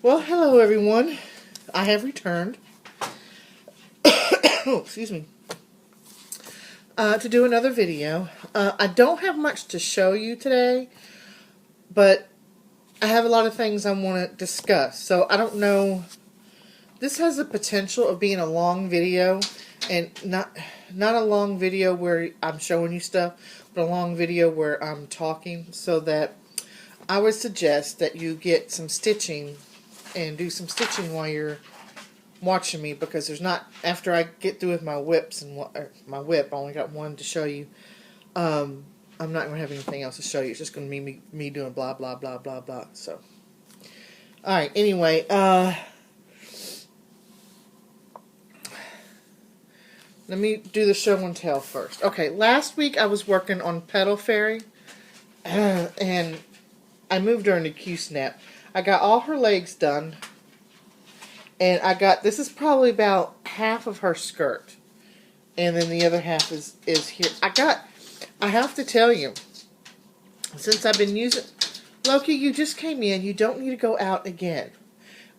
Well, hello everyone. I have returned. Oh, excuse me. To do another video. I don't have much to show you today, but I have a lot of things I want to discuss. So I don't know. This has the potential of being a long video, and not a long video where I'm showing you stuff, but a long video where I'm talking. So that I would suggest that you get some stitching and do some stitching while you're watching me, because there's not, after I get through with my whips and my whip, I only got one to show you. I'm not going to have anything else to show you. It's just going to be me doing blah blah blah blah blah. So alright, anyway, let me do the show and tell first. Okay, last week I was working on Petal Fairy, and I moved her into Q-Snap. I got all her legs done, and I got, this is probably about half of her skirt, and then the other half is here. I have to tell you, since I've been using, Loki, you just came in, you don't need to go out again.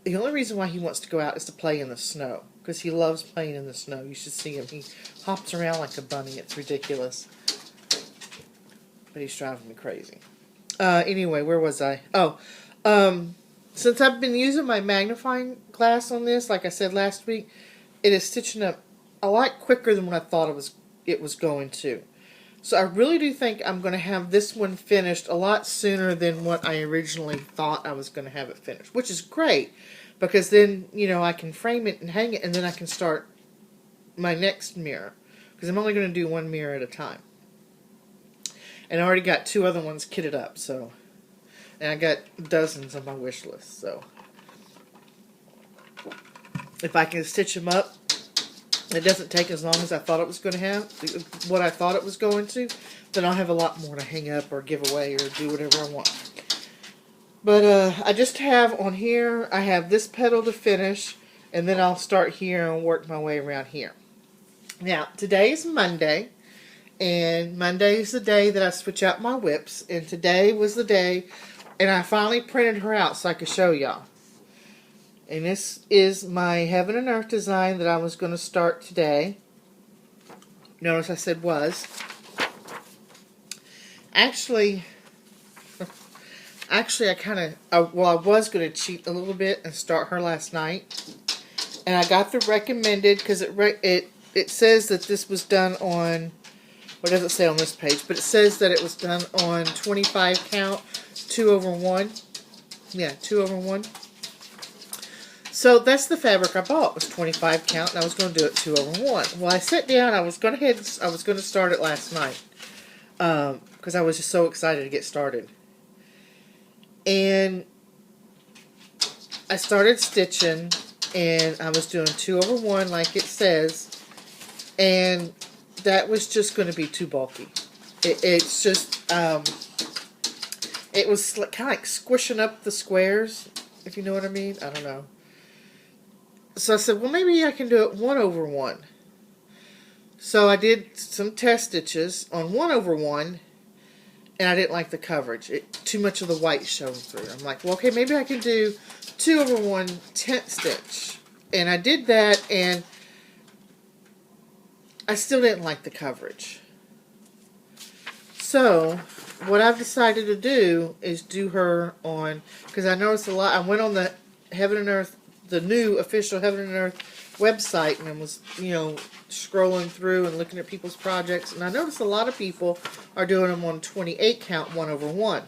The only reason why he wants to go out is to play in the snow, because he loves playing in the snow. You should see him. He hops around like a bunny. It's ridiculous. But he's driving me crazy. Anyway, where was I? Oh, since I've been using my magnifying glass on this, like I said last week, it is stitching up a lot quicker than what I thought it was going to. So I really do think I'm going to have this one finished a lot sooner than what I originally thought I was going to have it finished, which is great, because then, you know, I can frame it and hang it, and then I can start my next mirror, because I'm only going to do one mirror at a time. And I already got 2 other ones kitted up, so, and I got dozens on my wish list, so if I can stitch them up, it doesn't take as long as I thought it was going to have, what I thought it was going to, then I'll have a lot more to hang up or give away or do whatever I want. But I just have on here, I have this petal to finish, and then I'll start here and work my way around here. Now, today is Monday, and Monday is the day that I switch out my whips, and today was the day, and I finally printed her out so I could show y'all. And this is my Heaven and Earth design that I was going to start today. Notice I said was. Actually, I was going to cheat a little bit and start her last night. And I got the recommended, because it says that this was done on, what does it say on this page? But it says that it was done on 25 count, 2/1. Yeah, 2/1. So that's the fabric I bought, was 25 count, and I was going to do it 2/1. Well, I sat down, I was going to start it last night, because I was just so excited to get started. And I started stitching, and I was doing 2/1 like it says, and that was just going to be too bulky. It's just, it was kind of like squishing up the squares, if you know what I mean. I don't know. So I said, well, maybe I can do it 1/1. So I did some test stitches on 1/1, and I didn't like the coverage. Too much of the white showing through. I'm like, well, okay, maybe I can do 2/1 tent stitch. And I did that, and I still didn't like the coverage. So what I've decided to do is do her on, because I noticed a lot. I went on the Heaven and Earth, the new official Heaven and Earth website, and I was, you know, scrolling through and looking at people's projects, and I noticed a lot of people are doing them on 28 count 1/1.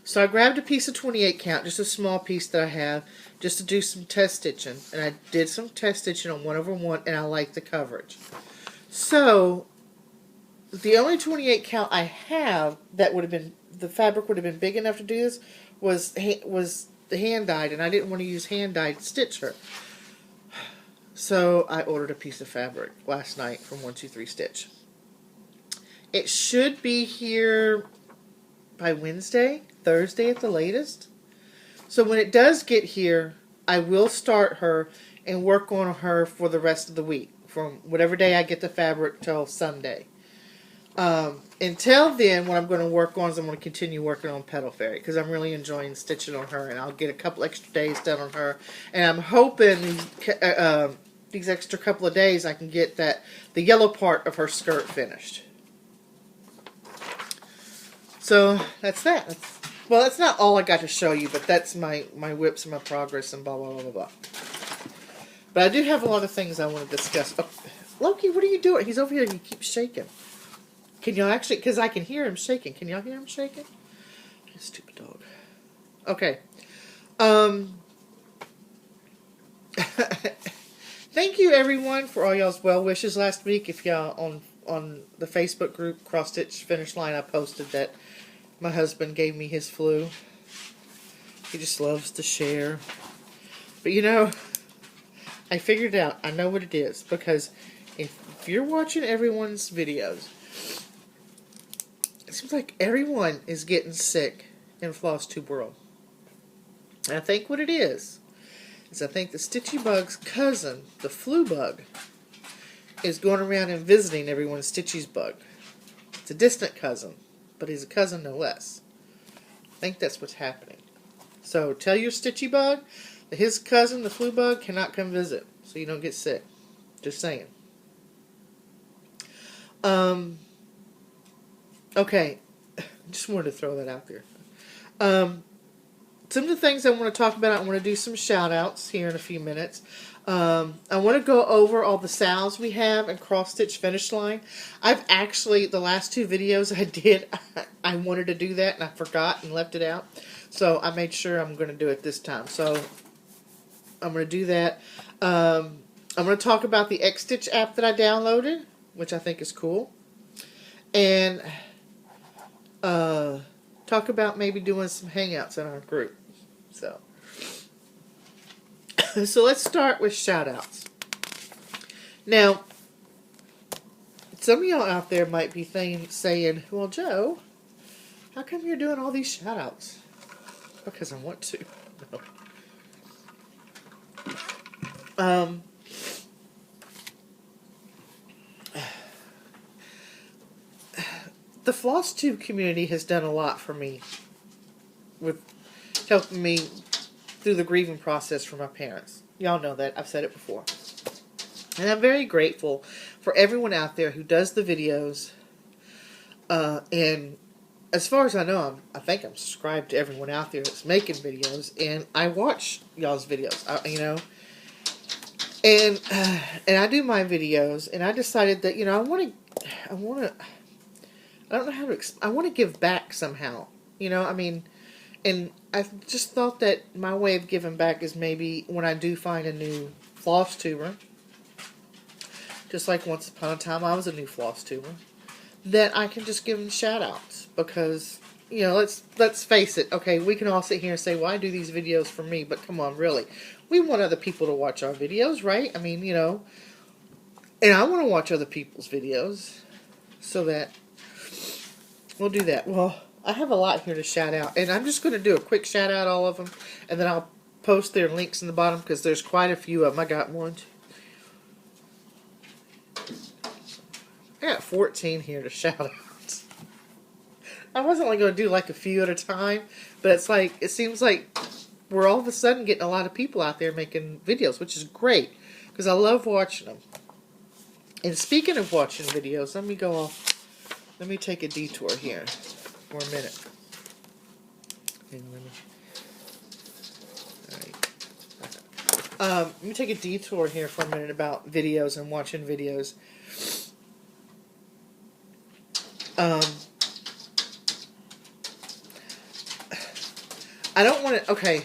So I grabbed a piece of 28 count, just a small piece that I have, just to do some test stitching, and I did some test stitching on 1/1, and I like the coverage. So the only 28 count I have that would have been, the fabric would have been big enough to do this, was the hand-dyed, and I didn't want to use hand-dyed to stitch her. So I ordered a piece of fabric last night from 123 Stitch. It should be here by Wednesday, Thursday at the latest. So when it does get here, I will start her and work on her for the rest of the week, from whatever day I get the fabric till Sunday. Until then, what I'm going to work on is I'm going to continue working on Petal Fairy because I'm really enjoying stitching on her, and I'll get a couple extra days done on her. And I'm hoping these extra couple of days I can get the yellow part of her skirt finished. So that's that. Well, that's not all I got to show you, but that's my whips and my progress and blah, blah, blah, blah, blah. But I do have a lot of things I want to discuss. Oh, Loki, what are you doing? He's over here and he keeps shaking. Can y'all actually, because I can hear him shaking. Can y'all hear him shaking? Stupid dog. Okay. Thank you, everyone, for all y'all's well wishes last week. If y'all on the Facebook group, Cross Stitch Finish Line, I posted that my husband gave me his flu. He just loves to share. But you know, I figured it out. I know what it is. Because if you're watching everyone's videos, it seems like everyone is getting sick in Floss Tube World. And I think what it is I think the Stitchy Bug's cousin, the flu bug, is going around and visiting everyone's Stitchy's bug. It's a distant cousin, but he's a cousin no less. I think that's what's happening. So tell your Stitchy Bug that his cousin, the flu bug, cannot come visit, so you don't get sick. Just saying. Okay, just wanted to throw that out there. Some of the things I want to talk about, I want to do some shout-outs here in a few minutes. I want to go over all the sales we have in Cross Stitch Finish Line. I've actually, the last two videos I did, I wanted to do that and I forgot and left it out. So I made sure I'm going to do it this time. So I'm going to do that. I'm going to talk about the X-Stitch app that I downloaded, which I think is cool. And talk about maybe doing some hangouts in our group. So let's start with shout-outs. Now, some of y'all out there might be saying, well, Joe, how come you're doing all these shout-outs? Because I want to. No. The Floss Tube community has done a lot for me with helping me through the grieving process for my parents. Y'all know that. I've said it before. And I'm very grateful for everyone out there who does the videos. And as far as I know, I think I'm subscribed to everyone out there that's making videos. And I watch y'all's videos, you know. And I do my videos. And I decided that, you know, I don't know how to I want to give back somehow. You know, I mean, and I just thought that my way of giving back is maybe when I do find a new floss tuber, just like once upon a time I was a new floss tuber, that I can just give them shout outs. Because, you know, let's face it, okay, we can all sit here and say, well, I do these videos for me, but come on, really. We want other people to watch our videos, right? I mean, you know, and I want to watch other people's videos, so that we'll do that. Well, I have a lot here to shout out, and I'm just going to do a quick shout out all of them, and then I'll post their links in the bottom because there's quite a few of them. I got I got 14 here to shout out. I wasn't only going to do like a few at a time, but it's like, it seems like we're all of a sudden getting a lot of people out there making videos, which is great because I love watching them. And speaking of watching videos, let me go off. Let me take a detour here for a minute. Let me take a detour here for a minute about videos and watching videos. I don't want to... Okay.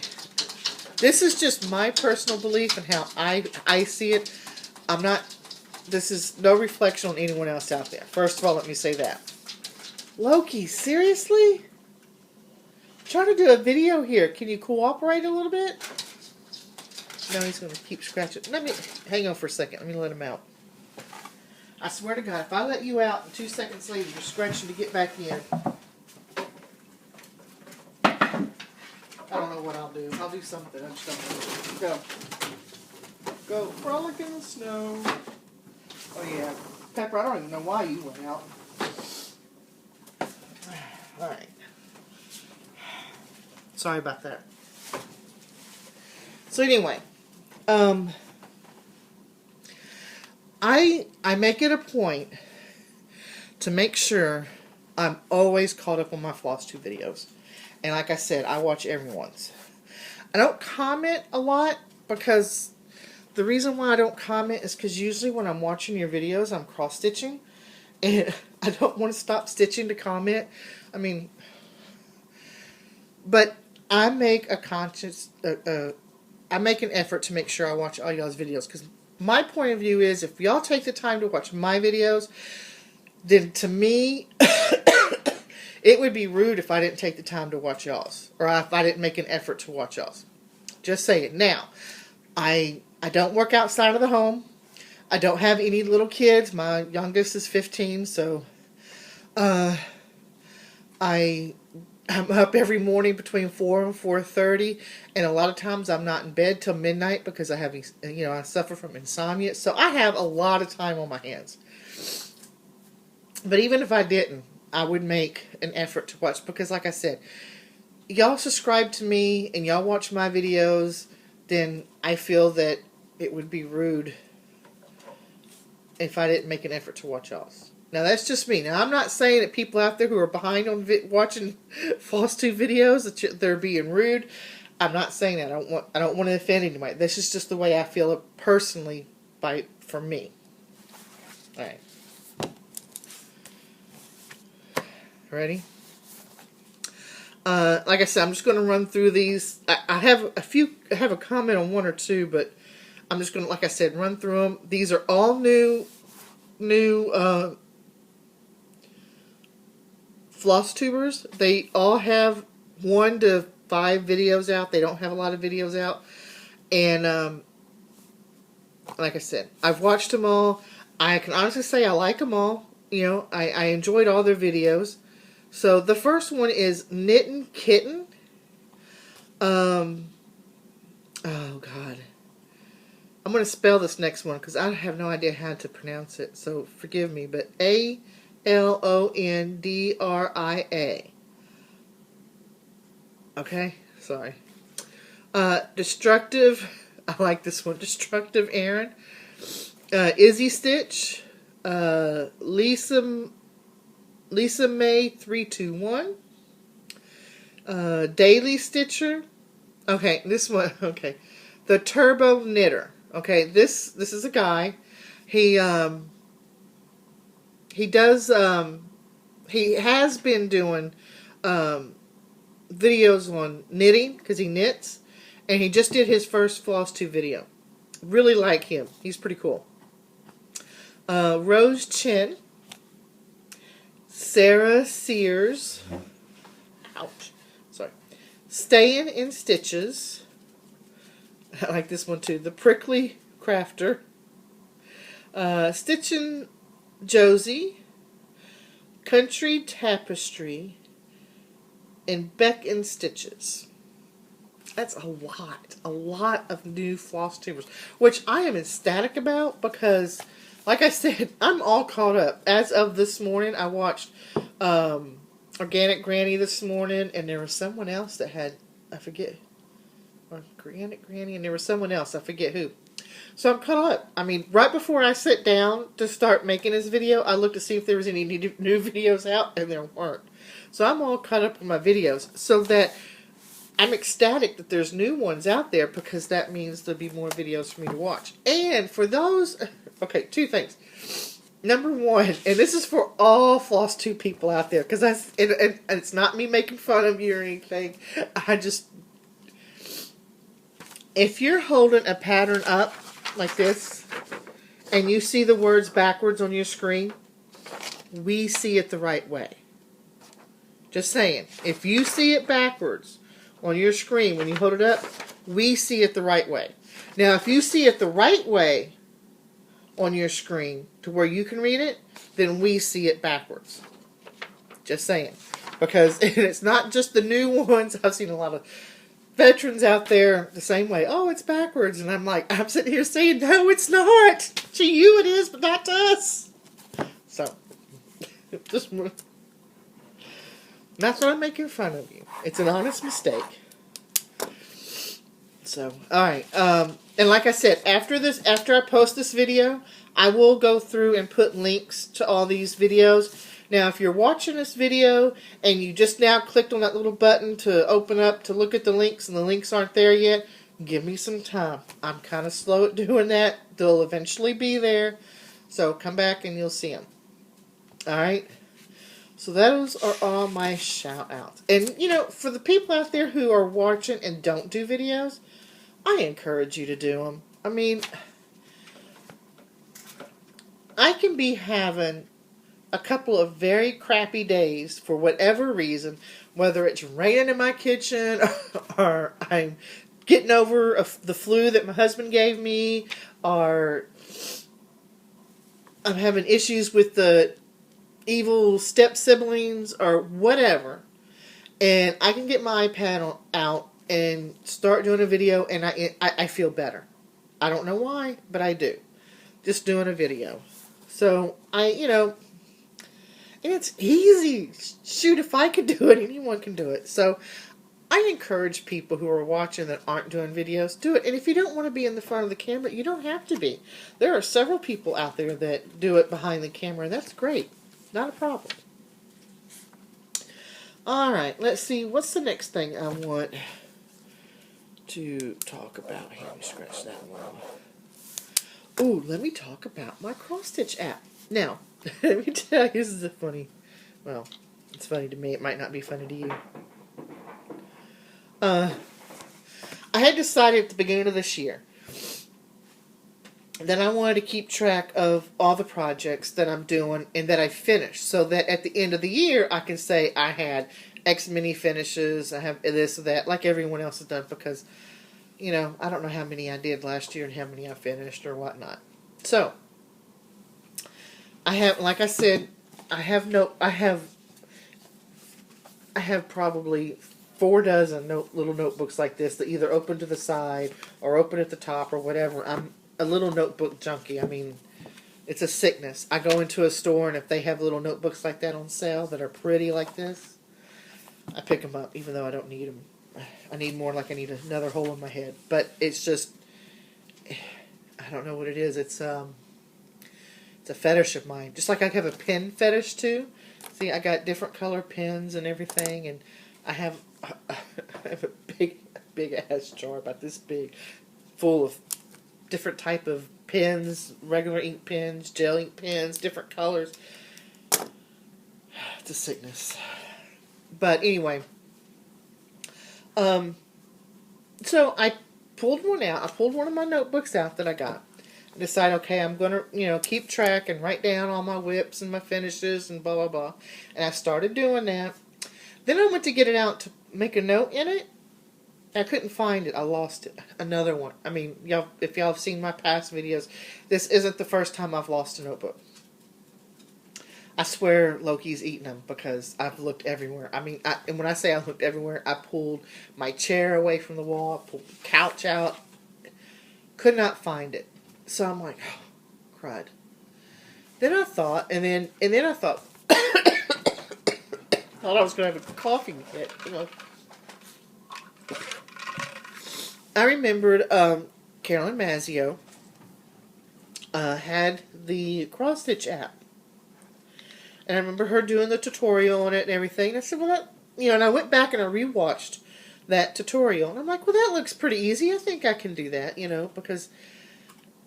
This is just my personal belief and how I see it. I'm not... This is no reflection on anyone else out there. First of all, let me say that. Loki, seriously? I'm trying to do a video here. Can you cooperate a little bit? No, he's going to keep scratching. Let me... Hang on for a second. Let me let him out. I swear to God, if I let you out and 2 seconds later you're scratching to get back in... I don't know what I'll do. I'll do something. I just don't know. Go. Go frolic in the snow. Oh, yeah. Pepper, I don't even know why you went out. Sorry about that. So anyway, I make it a point to make sure I'm always caught up on my Floss 2 videos. And like I said, I watch everyone's. I don't comment a lot because the reason why I don't comment is because usually when I'm watching your videos, I'm cross-stitching. And I don't want to stop stitching to comment. I mean, but I make a conscious, I make an effort to make sure I watch all y'all's videos. Because my point of view is if y'all take the time to watch my videos, then to me, it would be rude if I didn't take the time to watch y'all's. Or if I didn't make an effort to watch y'all's. Just saying. Now, I don't work outside of the home. I don't have any little kids. My youngest is 15, so I'm up every morning between 4 and 4:30, and a lot of times I'm not in bed till midnight because I have, I suffer from insomnia. So I have a lot of time on my hands. But even if I didn't, I would make an effort to watch because, like I said, y'all subscribe to me and y'all watch my videos, then I feel that it would be rude if I didn't make an effort to watch y'all's. Now, that's just me. Now, I'm not saying that people out there who are behind on watching Floss 2 videos, that they're being rude. I'm not saying that. I don't want to offend anybody. This is just the way I feel it personally for me. All right. Ready? Like I said, I'm just going to run through these. I have a comment on one or two, but I'm just going to, like I said, run through them. These are all new Floss tubers. They all have 1 to 5 videos out. They don't have a lot of videos out. And, like I said, I've watched them all. I can honestly say I like them all. I enjoyed all their videos. So the first one is Knittin' Kitten. Oh God. I'm going to spell this next one because I have no idea how to pronounce it. So forgive me. But Alondria. Okay? Sorry. Destructive. I like this one. Destructive Aaron. Izzy Stitch. Lisa May 321. Daily Stitcher. Okay, this one. Okay, the Turbo Knitter. Okay, this is a guy. He does he has been doing videos on knitting because he knits, and he just did his first Floss 2 video. Really like him. He's pretty cool. Rose Chin. Sarah Sears. Ouch. Sorry. Staying in Stitches. I like this one too. The Prickly Crafter. Stitchin' Josie. Country Tapestry. And Beck and Stitches. That's a lot. A lot of new Floss tubers. Which I am ecstatic about because, like I said, I'm all caught up. As of this morning, I watched Organic Granny this morning, and there was someone else that had, I forget, Organic Granny, and there was someone else, I forget who. So I'm caught up. I mean, right before I sat down to start making this video, I looked to see if there was any new videos out, and there weren't. So I'm all caught up with my videos, so that I'm ecstatic that there's new ones out there because that means there'll be more videos for me to watch. And for those... Okay, 2 things. Number 1, and this is for all Floss 2 people out there, because it's not me making fun of you or anything. If you're holding a pattern up like this, and you see the words backwards on your screen, we see it the right way. Just saying. If you see it backwards on your screen when you hold it up, we see it the right way. Now, if you see it the right way on your screen to where you can read it, then we see it backwards. Just saying. Because it's not just the new ones. I've seen a lot of veterans out there the same way. Oh, it's backwards. And I'm sitting here saying, no, it's not. To you it is, but not to us. So, just not that I'm making fun of you. It's an honest mistake. So, alright. And like I said, after I post this video, I will go through and put links to all these videos. Now, if you're watching this video and you just now clicked on that little button to open up to look at the links and the links aren't there yet, give me some time. I'm kind of slow at doing that. They'll eventually be there. So come back and you'll see them. Alright? So those are all my shout outs. And, you know, for the people out there who are watching and don't do videos, I encourage you to do them. I mean, I can be having a couple of very crappy days for whatever reason, whether it's raining in my kitchen or I'm getting over the flu that my husband gave me, or I'm having issues with the evil step siblings or whatever, and I can get my iPad out and start doing a video, and I feel better. I don't know why, but I do. Just doing a video. So and it's easy. Shoot, if I could do it, anyone can do it. So I encourage people who are watching that aren't doing videos, do it. And if you don't want to be in the front of the camera, you don't have to be. There are several people out there that do it behind the camera, and that's great. Not a problem. Alright, let's see. What's the next thing I want to talk about? Here, let me scratch that one. Ooh, let me talk about my cross-stitch app. Now, let me tell you, this is well, it's funny to me. It might not be funny to you. I had decided at the beginning of this year that I wanted to keep track of all the projects that I'm doing and that I finished, so that at the end of the year I can say I had X many finishes, I have this or that, like everyone else has done, because, you know, I don't know how many I did last year and how many I finished or whatnot. So, I have, like I said, I have probably 4 dozen little notebooks like this that either open to the side or open at the top or whatever. I'm a little notebook junkie. I mean, it's a sickness. I go into a store, and if they have little notebooks like that on sale that are pretty like this, I pick them up, even though I don't need them. I need more, like I need another hole in my head. But it's just, I don't know what it is. It's a fetish of mine. Just like I have a pen fetish too. See, I got different color pens and everything, and I have a big ass jar about this big, full of different type of pens, regular ink pens, gel ink pens, different colors. It's a sickness. But anyway, so I pulled one out. I pulled one of my notebooks out that I got. I decided, okay, I'm going to, keep track and write down all my whips and my finishes and blah, blah, blah. And I started doing that. Then I went to get it out to make a note in it. I couldn't find it. I lost it. Another one. I mean, if y'all have seen my past videos, this isn't the first time I've lost a notebook. I swear Loki's eaten them, because I've looked everywhere. I mean, and when I say I looked everywhere, I pulled my chair away from the wall, I pulled the couch out, could not find it. So I'm like, oh, crud. Then I thought, and then I thought, thought I was going to have a coughing fit, I remembered Carolyn Mazzio had the cross-stitch app. And I remember her doing the tutorial on it and everything. And I said, well, and I went back and I rewatched that tutorial. And I'm like, well, that looks pretty easy. I think I can do that, because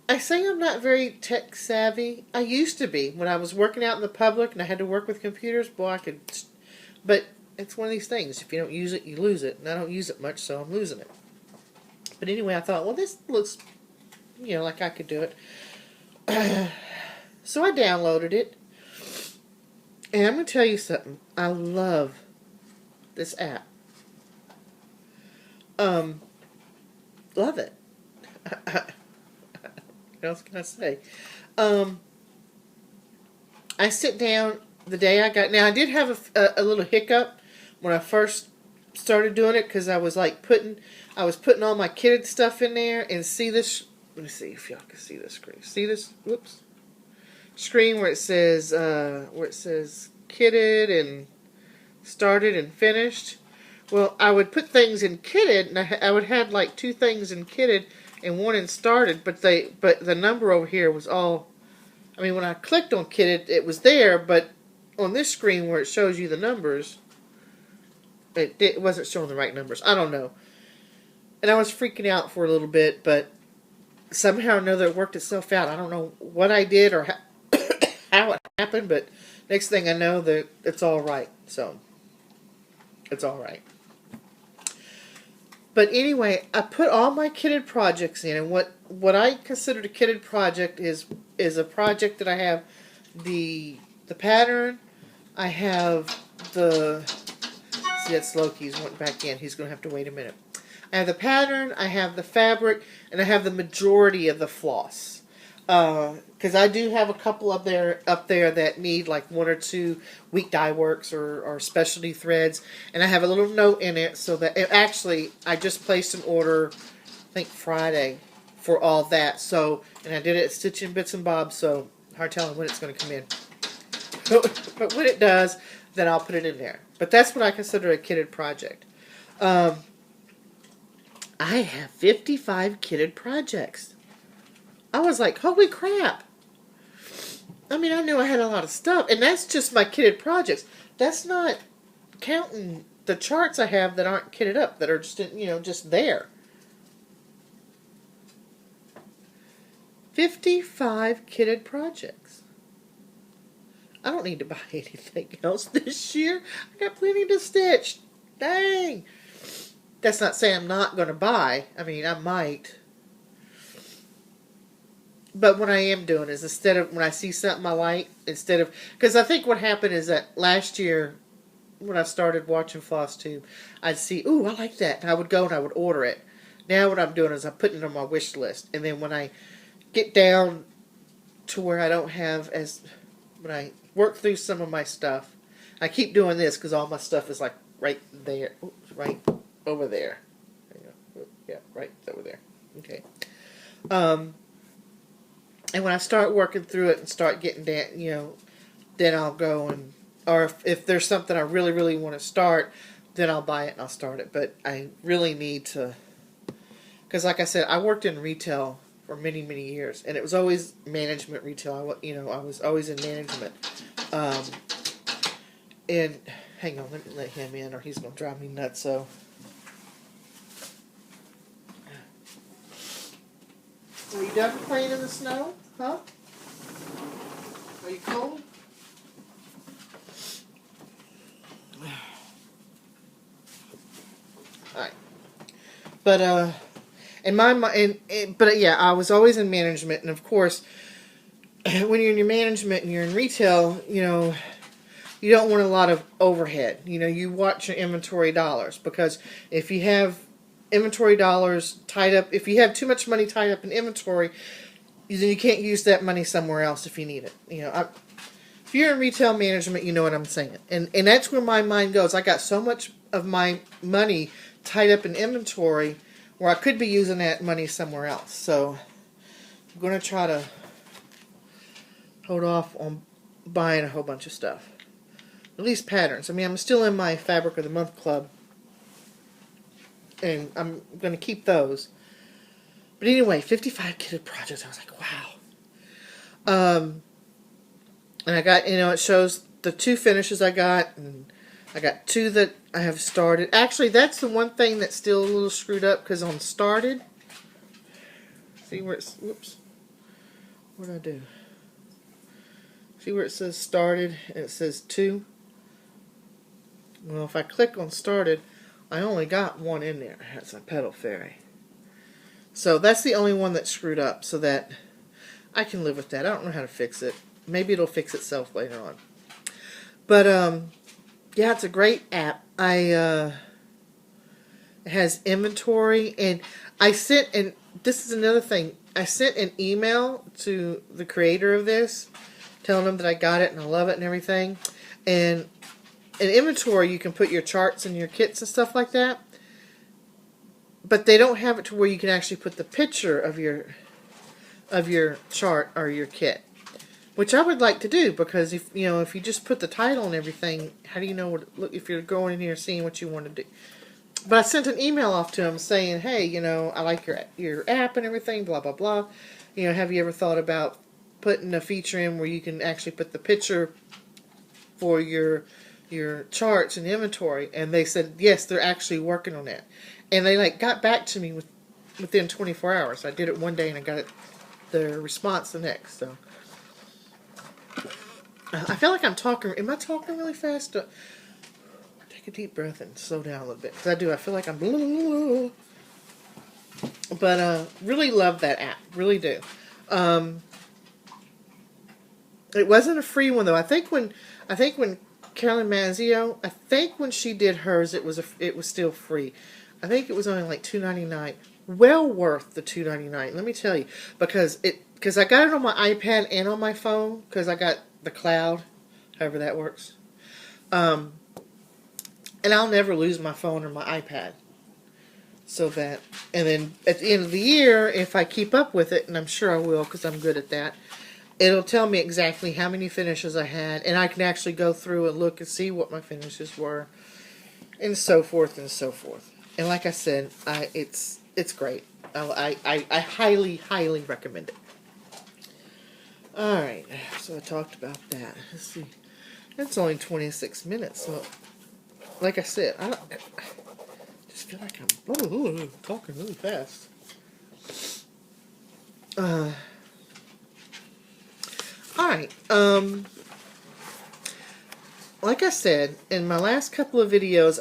I say I'm not very tech savvy. I used to be. When I was working out in the public and I had to work with computers, boy, I could. But it's one of these things. If you don't use it, you lose it. And I don't use it much, so I'm losing it. But anyway, I thought, well, this looks, like I could do it. So I downloaded it. And I'm going to tell you something. I love this app. Love it. What else can I say? I sit down the day I got... Now, I did have a little hiccup when I first started doing it, because I was like putting all my kitted stuff in there, and see this... Let me see if y'all can see this screen. See this? Whoops. Screen where it says kitted and started and finished. Well, I would put things in kitted, and I would have like 2 things in kitted and 1 in started, but the number over here was all. I mean, when I clicked on kitted, it was there, but on this screen where it shows you the numbers, it wasn't showing the right numbers. I don't know, and I was freaking out for a little bit, but somehow or another it worked itself out. I don't know what I did or how it happened, but next thing I know, that it's all right. So it's all right. But anyway, I put all my kitted projects in, and what I consider a kitted project is a project that I have the pattern, I have the, see, that's Loki's went back in. He's going to have to wait a minute. I have the pattern, I have the fabric, and I have the majority of the floss. Because I do have a couple up there that need like 1 or 2 weak dye works or specialty threads, and I have a little note in it so that actually I just placed an order, I think Friday, for all that. So, and I did it at Stitch and Bits and Bobs, so hard telling when it's going to come in. But when it does, then I'll put it in there. But that's what I consider a kitted project. I have 55 kitted projects. I was like, holy crap. I mean, I knew I had a lot of stuff, and that's just my kitted projects. That's not counting the charts I have that aren't kitted up, that are just, just there. 55 kitted projects. I don't need to buy anything else this year. I got plenty to stitch. Dang. That's not saying I'm not going to buy. I mean, I might. But what I am doing is, instead of, when I see something I like, instead of, because I think what happened is that last year, when I started watching Floss Tube, I'd see, ooh, I like that, and I would go and I would order it. Now what I'm doing is I'm putting it on my wish list, and then when I get down to where I don't have when I work through some of my stuff, I keep doing this because all my stuff is like right there, right over there. Yeah, right over there. Okay. And when I start working through it and start getting down, then I'll go and, or if there's something I really, really want to start, then I'll buy it and I'll start it. But I really need to, because like I said, I worked in retail for many, many years, and it was always management retail. I was always in management. And hang on, let me let him in, or he's gonna drive me nuts. So. Are you done playing in the snow? Huh? Are you cold? Alright. But, but yeah, I was always in management, and of course, when you're in your management and you're in retail, you don't want a lot of overhead. You watch your inventory dollars, because if you have inventory dollars tied up, if you have too much money tied up in inventory, then you can't use that money somewhere else if you need it. If you're in retail management, you know what I'm saying. And that's where my mind goes. I got so much of my money tied up in inventory where I could be using that money somewhere else. So I'm going to try to hold off on buying a whole bunch of stuff. At least patterns. I mean, I'm still in my Fabric of the Month club, and I'm going to keep those. But anyway, 55 kitted projects. I was like, wow. And I got, it shows the 2 finishes I got, and I got 2 that I have started. Actually, that's the one thing that's still a little screwed up, because on started, see where it's, whoops, what did I do? See where it says started, and it says 2? Well, if I click on started, I only got 1 in there. That's a Petal Fairy. So that's the only one that's screwed up, so that I can live with that. I don't know how to fix it. Maybe it'll fix itself later on. But, yeah, it's a great app. It has inventory, and and this is another thing, I sent an email to the creator of this, telling him that I got it and I love it and everything. And in inventory, you can put your charts and your kits and stuff like that. But they don't have it to where you can actually put the picture of your chart or your kit, which I would like to do, because if you just put the title and everything, how do you know if you're going in here seeing what you want to do? But I sent an email off to him saying, hey, you know, I like your app and everything, blah, blah, blah. You know, have you ever thought about putting a feature in where you can actually put the picture for your charts and inventory? And they said, yes, they're actually working on that. And they like got back to me within 24 hours. I did it one day and I got the response the next. So I feel like I'm talking. Am I talking really fast? Take a deep breath and slow down a little bit. Because I do. I feel like I'm... Blah, blah, blah. But really love that app. Really do. It wasn't a free one though. I think when Carolyn Mazzio, I think when she did hers, it was still free. I think it was only like $2.99. Well worth the $2.99. Let me tell you, because I got it on my iPad and on my phone because I got the cloud, however that works. And I'll never lose my phone or my iPad. So that, and then at the end of the year, if I keep up with it, and I'm sure I will because I'm good at that, it'll tell me exactly how many finishes I had, and I can actually go through and look and see what my finishes were, and so forth and so forth. And like I said, it's great. I highly recommend it. All right, so I talked about that. Let's see, it's only 26 minutes. So, like I said, I just feel like I'm talking really fast. Alright, like I said, in my last couple of videos,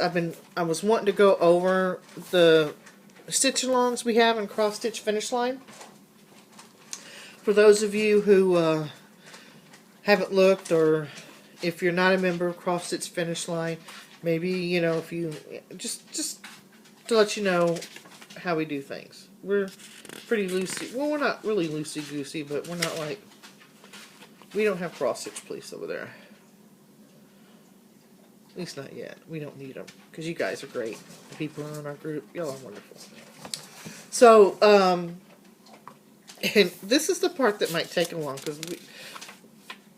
I was wanting to go over the stitch-alongs we have in Cross Stitch Finish Line. For those of you who haven't looked, or if you're not a member of Cross Stitch Finish Line, maybe, you know, if you, just to let you know how we do things. We're pretty loosey, well, we're not really loosey-goosey, but we're not like, we don't have cross-stitch police over there. At least not yet. We don't need them, because you guys are great. The people who are in our group, y'all are wonderful. So, and this is the part that might take long, because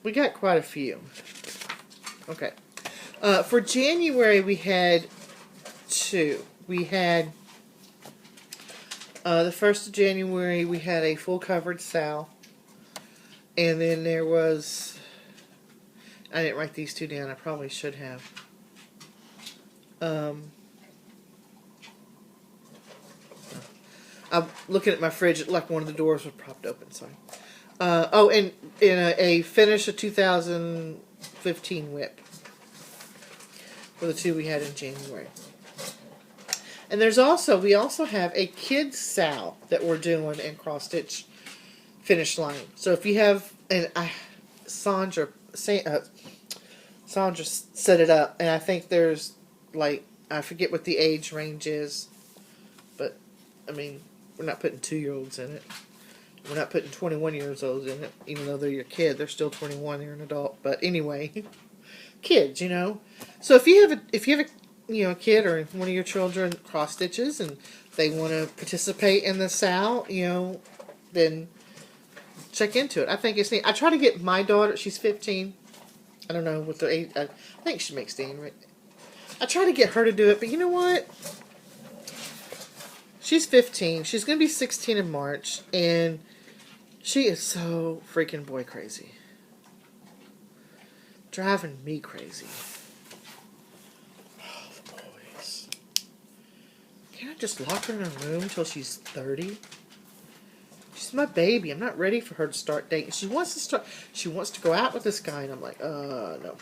we got quite a few. Okay. For January, we had 2. We had, the 1st of January, we had a full covered Sal. And then there was, I didn't write these 2 down, I probably should have. I'm looking at my fridge, like one of the doors was propped open, sorry. Oh, and in a finish of 2015 whip. For the 2 we had in January. And there's also, we also have a kids Sal that we're doing in Cross Stitch Finish Line. So if you have, and Sandra set it up, and I think there's like, I forget what the age range is, but I mean, we're not putting 2-year-olds in it. We're not putting 21-year-olds in it, even though they're your kid. They're still 21. They're an adult. But anyway, kids, you know. So if you have a you know, a kid or one of your children cross stitches and they want to participate in the Sal, you know, then check into it. I think it's neat. I try to get my daughter, she's 15. I don't know what the age, I think she makes Dean, right? I try to get her to do it, but you know what? She's 15. She's going to be 16 in March, and she is so freaking boy crazy. Driving me crazy. Oh, the boys. Can't I just lock her in a room until she's 30? She's my baby. I'm not ready for her to start dating. She wants to go out with this guy, and I'm like, no.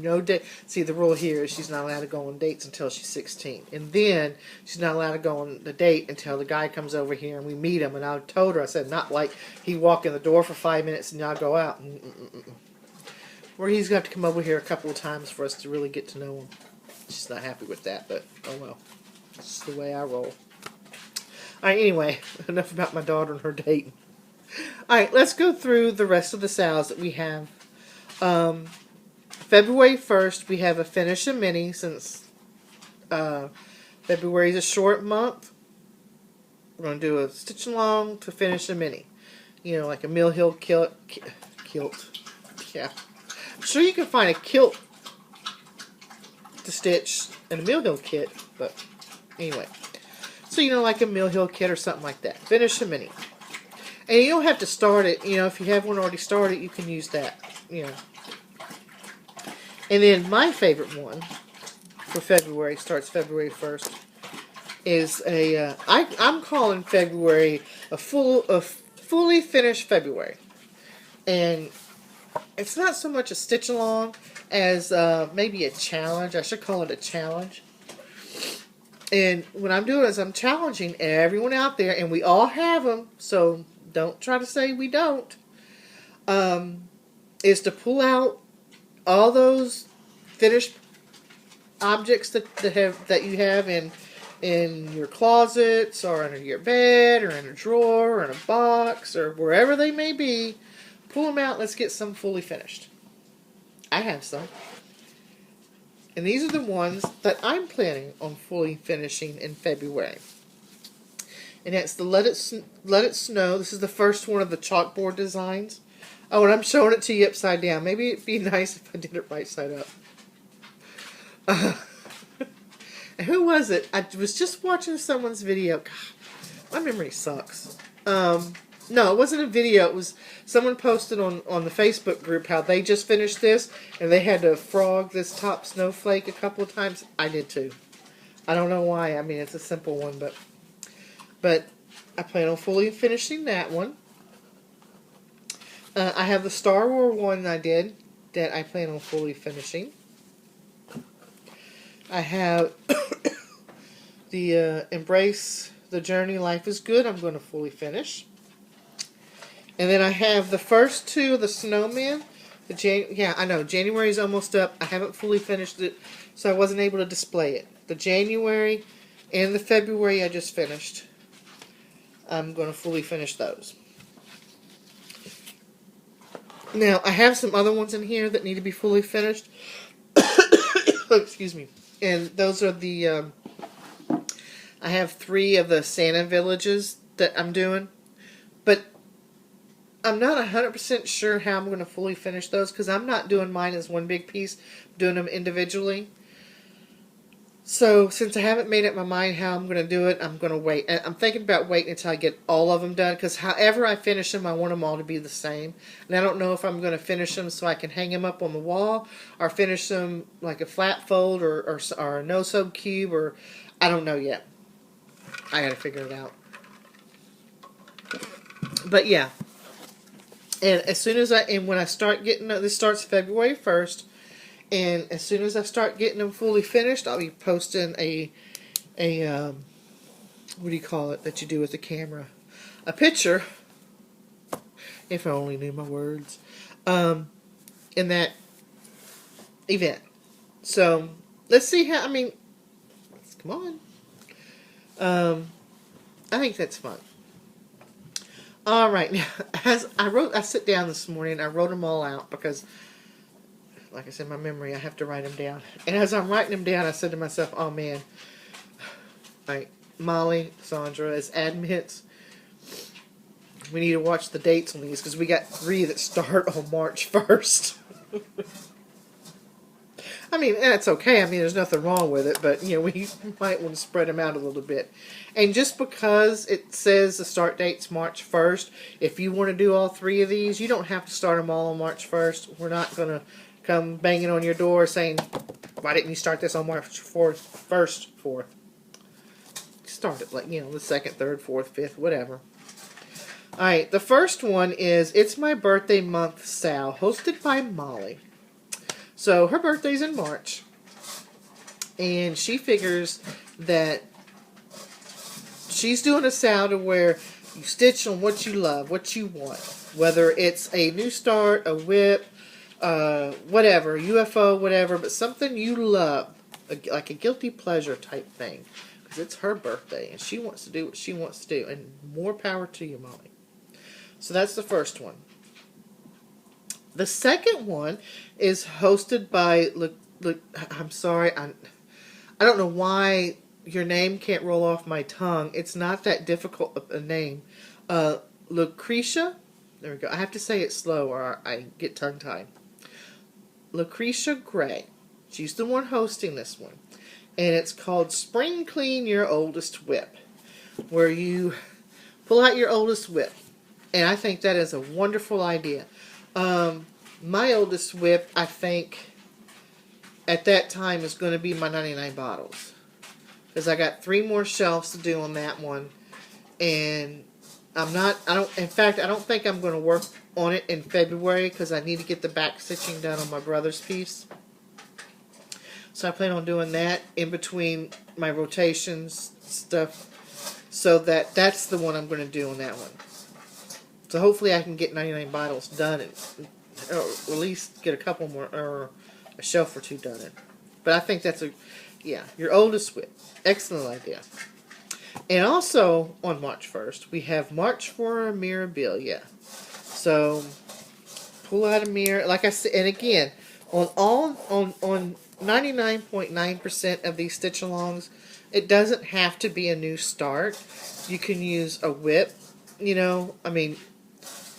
No date. See, the rule here is she's not allowed to go on dates until she's 16. And then she's not allowed to go on the date until the guy comes over here and we meet him. And I told her, I said, not like he walk in the door for 5 minutes and y'all go out. Where he's going to have to come over here a couple of times for us to really get to know him. She's not happy with that, but oh well. This is the way I roll. Alright, anyway, enough about my daughter and her dating. Alright, let's go through the rest of the Sals that we have. February 1st, we have a Finish a Mini, since February is a short month. We're going to do a stitch along to Finish a Mini. You know, like a Mill Hill kilt. Yeah. I'm sure you can find a kilt to stitch in a Mill Hill kit, but anyway. So, like a Mill Hill kit or something like that. Finish a mini. And you don't have to start it, if you have one already started, you can use that, And then my favorite one for February, starts February 1st, is I'm calling February a fully finished February. And it's not so much a stitch along as maybe a challenge. I should call it a challenge. And what I'm doing is I'm challenging everyone out there, and we all have them, so don't try to say we don't, is to pull out all those finished objects that you have in your closets, or under your bed, or in a drawer, or in a box, or wherever they may be. Pull them out. Let's get some fully finished. I have some. And these are the ones that I'm planning on fully finishing in February. And that's the Let It Snow. This is the first one of the chalkboard designs. Oh, and I'm showing it to you upside down. Maybe it'd be nice if I did it right side up. And who was it? I was just watching someone's video. God, my memory sucks. No, it wasn't a video. It was someone posted on the Facebook group how they just finished this, and they had to frog this top snowflake a couple of times. I did too. I don't know why. I mean, it's a simple one, but I plan on fully finishing that one. I have the Star Wars one I did that I plan on fully finishing. I have the Embrace the Journey, Life is Good. I'm going to fully finish. And then I have the first two of the Snowman. Yeah, I know. January's almost up. I haven't fully finished it, so I wasn't able to display it. The January and the February I just finished. I'm going to fully finish those. Now, I have some other ones in here that need to be fully finished. Excuse me. And those are the... I have 3 of the Santa villages that I'm doing. But I'm not 100% sure how I'm going to fully finish those, because I'm not doing mine as one big piece. I'm doing them individually. So, since I haven't made up my mind how I'm going to do it, I'm going to wait. I'm thinking about waiting until I get all of them done, because however I finish them, I want them all to be the same. And I don't know if I'm going to finish them so I can hang them up on the wall, or finish them like a flat fold, or a no-sub cube, or I don't know yet. I got to figure it out. But yeah. And as soon as when I start getting, this starts February 1st, and as soon as I start getting them fully finished, I'll be posting a what do you call it that you do with the camera? A picture, if I only knew my words, in that event. So, let's see how, come on. I think that's fun. Alright, now, I sit down this morning, I wrote them all out, because like I said, my memory, I have to write them down. And as I'm writing them down, I said to myself, oh man, like Molly, Sandra, as admins, we need to watch the dates on these, because we got 3 that start on March 1st. That's okay. There's nothing wrong with it, but, we might want to spread them out a little bit. And just because it says the start date's March 1st, if you want to do all 3 of these, you don't have to start them all on March 1st. We're not going to come banging on your door saying, why didn't you start this on March 4th? Start it, the 2nd, 3rd, 4th, 5th, whatever. Alright, the first one is It's My Birthday Month, Sal, hosted by Molly. So, her birthday's in March, and she figures that she's doing a sal to where you stitch on what you love, what you want. Whether it's a new start, a whip, whatever, UFO, whatever, but something you love, like a guilty pleasure type thing. Because it's her birthday, and she wants to do what she wants to do, and more power to you, Molly. So that's the first one. The second one is hosted by, I'm sorry, I don't know why your name can't roll off my tongue. It's not that difficult a name. Lucretia, there we go. I have to say it slow or I get tongue-tied. Lucretia Gray. She's the one hosting this one. And it's called Spring Clean Your Oldest Whip, where you pull out your oldest whip. And I think that is a wonderful idea. My oldest whip, I think, at that time is going to be my 99 bottles. Because I got 3 more shelves to do on that one. And in fact, I don't think I'm going to work on it in February because I need to get the back stitching done on my brother's piece. So I plan on doing that in between my rotations stuff. So that's the one I'm going to do on that one. So hopefully I can get 99 bottles done and or at least get a couple more, or a shelf or 2 done in. But I think that's your oldest whip. Excellent idea. And also on March 1st, we have March for Mirabilia. So pull out a mirror, like I said, and again, on 99.9% of these stitch-alongs, it doesn't have to be a new start. You can use a whip. You know, I mean,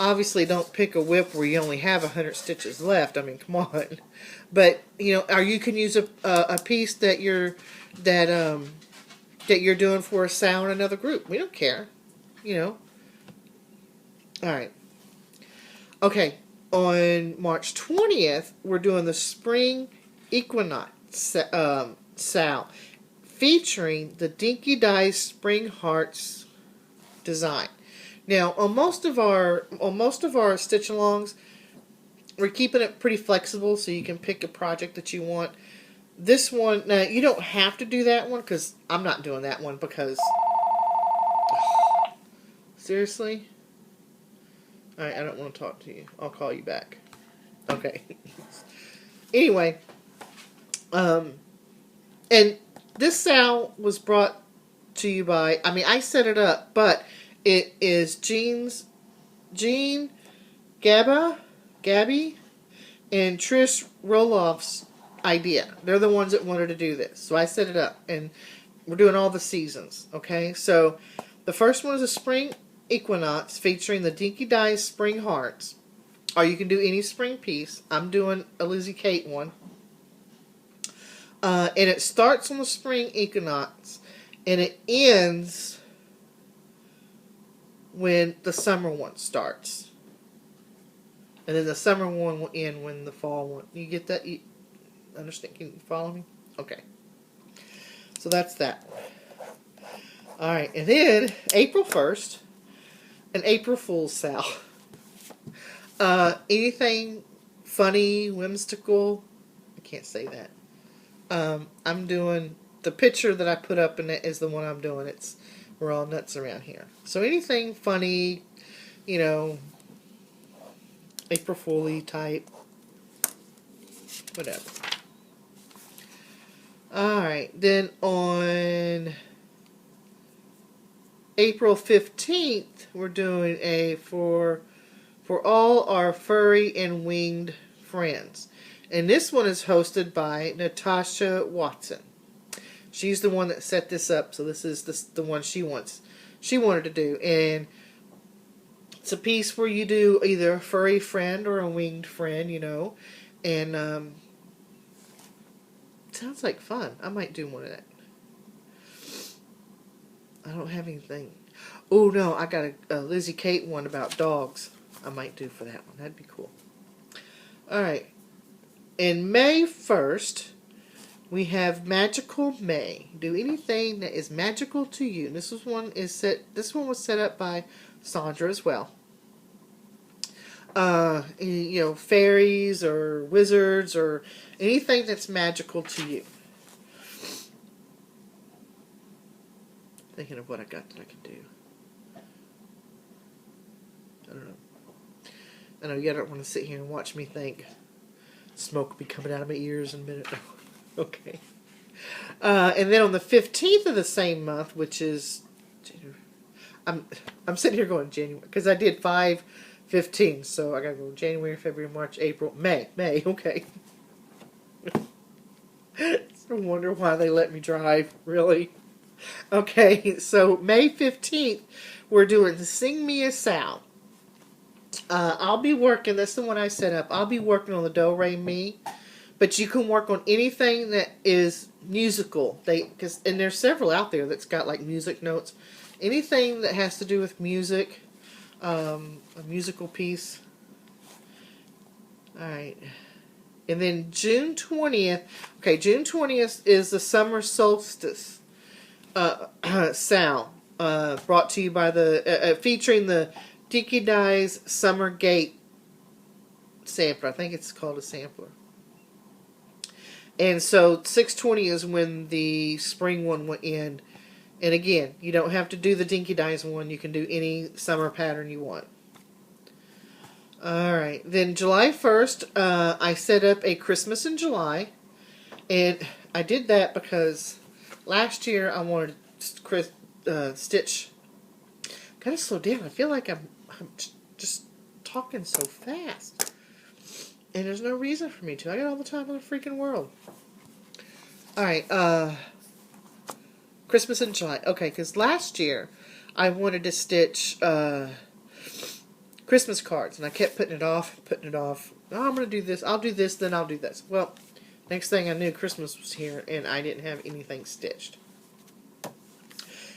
obviously don't pick a whip where you only have 100 stitches left. I mean, come on. But, you know, or you can use a piece that you're doing for a sow in another group. We don't care. You know. Alright. Okay. On March 20th, we're doing the Spring Equinox sow, featuring the Dinky Dyes Spring Hearts design. Now, on most of our stitch-alongs, we're keeping it pretty flexible, so you can pick a project that you want. This one, now you don't have to do that one because I'm not doing that one because seriously. All right, I don't want to talk to you. I'll call you back. Okay. Anyway, and this sow was brought to you by, I mean, I set it up, but it is Jean, Gabby, and Trish Roloff's idea. They're the ones that wanted to do this. So I set it up, and we're doing all the seasons, okay? So the first one is a Spring Equinox featuring the Dinky Dyes Spring Hearts. Or you can do any spring piece. I'm doing a Lizzie Kate one. And it starts on the Spring Equinox, and it ends when the summer one starts. And then the summer one will end when the fall one. You get that? You understand? Can you follow me? Okay. So that's that one. Alright, and then April 1st, an April Fool's sow. Anything funny, whimsical? I can't say that. I'm doing, the picture that I put up in it is the one I'm doing. We're all nuts around here. So anything funny, you know, April Fool-y type, whatever. Alright, then on April 15th, we're doing a for all our furry and winged friends. And this one is hosted by Natasha Watson. She's the one that set this up, so this is the one she wanted to do. And it's a piece where you do either a furry friend or a winged friend, you know. And it sounds like fun. I might do one of that. I don't have anything. Oh no, I got a Lizzie Kate one about dogs. I might do for that one. That'd be cool. Alright. In May 1st, we have Magical May. Do anything that is magical to you. This one was set up by Sandra as well. You know, fairies or wizards or anything that's magical to you. Thinking of what I got that I can do. I don't know. I know you don't want to sit here and watch me think. Smoke will be coming out of my ears in a minute. Okay. And then on the 15th of the same month, which is January, I'm sitting here going January because I did 5/15, so I gotta go January, February, March, April, May. Okay. I wonder why they let me drive. Really. Okay, so May 15th, we're doing Sing Me a Sow. I'll be working, that's the one I set up, I'll be working on the Do Re Mi, But you can work on anything that is musical. And there's several out there that's got like music notes. Anything that has to do with music, a musical piece. All right. And then June 20th. Okay, June 20th is the summer solstice sound, brought to you by featuring the Dinky Dice Summer Gate sampler. I think it's called a sampler. And so 6/20 is when the spring one went in. And again, you don't have to do the Dinky Dice one. You can do any summer pattern you want. Alright, then July 1st, I set up a Christmas in July. And I did that because last year I wanted to stitch. Gotta slow down. I feel like I'm just talking so fast. And there's no reason for me to. I got all the time in the freaking world. Alright, Christmas in July. Okay, because last year I wanted to stitch Christmas cards, and I kept putting it off. Oh, I'm going to do this. I'll do this, then I'll do this. Well, next thing I knew, Christmas was here, and I didn't have anything stitched.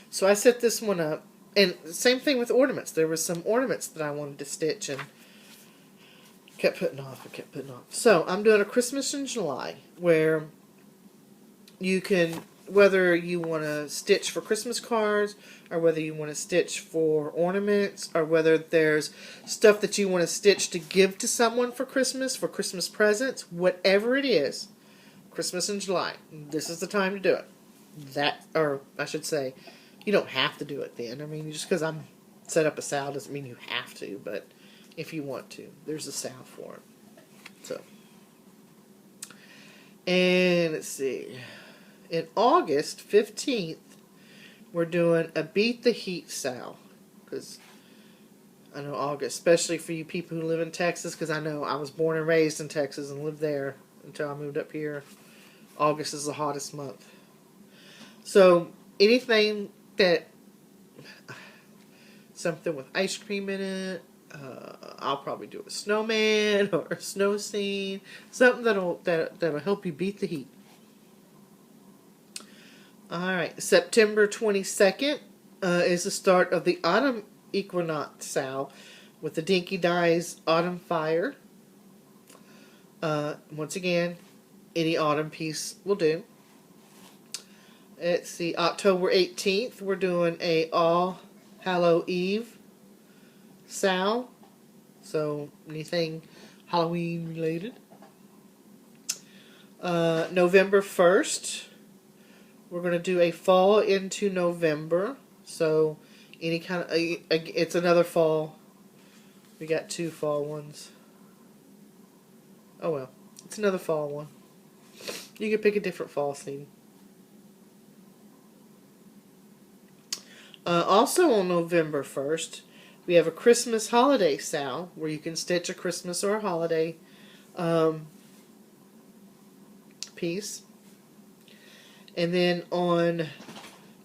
So I set this one up, and same thing with ornaments. There was some ornaments that I wanted to stitch, and kept putting off. So I'm doing a Christmas in July, where you can, whether you want to stitch for Christmas cards, or whether you want to stitch for ornaments, or whether there's stuff that you want to stitch to give to someone for Christmas presents, whatever it is, Christmas in July, this is the time to do it. Or I should say, you don't have to do it then. I mean, just because I'm set up a sale doesn't mean you have to, but if you want to, there's a sale for it. So, and let's see. In August 15th, we're doing a Beat the Heat sale. Because I know August, especially for you people who live in Texas, because I know I was born and raised in Texas and lived there until I moved up here. August is the hottest month. So anything that, something with ice cream in it, I'll probably do a snowman or a snow scene, something that'll help you beat the heat. Alright, September 22nd is the start of the Autumn Equinox sale with the Dinky Dies Autumn Fire. Once again, any autumn piece will do. Let's see, October 18th, we're doing a All Hallow Eve sale. So, anything Halloween related. November 1st, we're going to do a fall into November. So, any kind of, it's another fall. We got two fall ones. Oh well, it's another fall one. You can pick a different fall scene. Also on November 1st, we have a Christmas holiday sale where you can stitch a Christmas or a holiday piece. And then on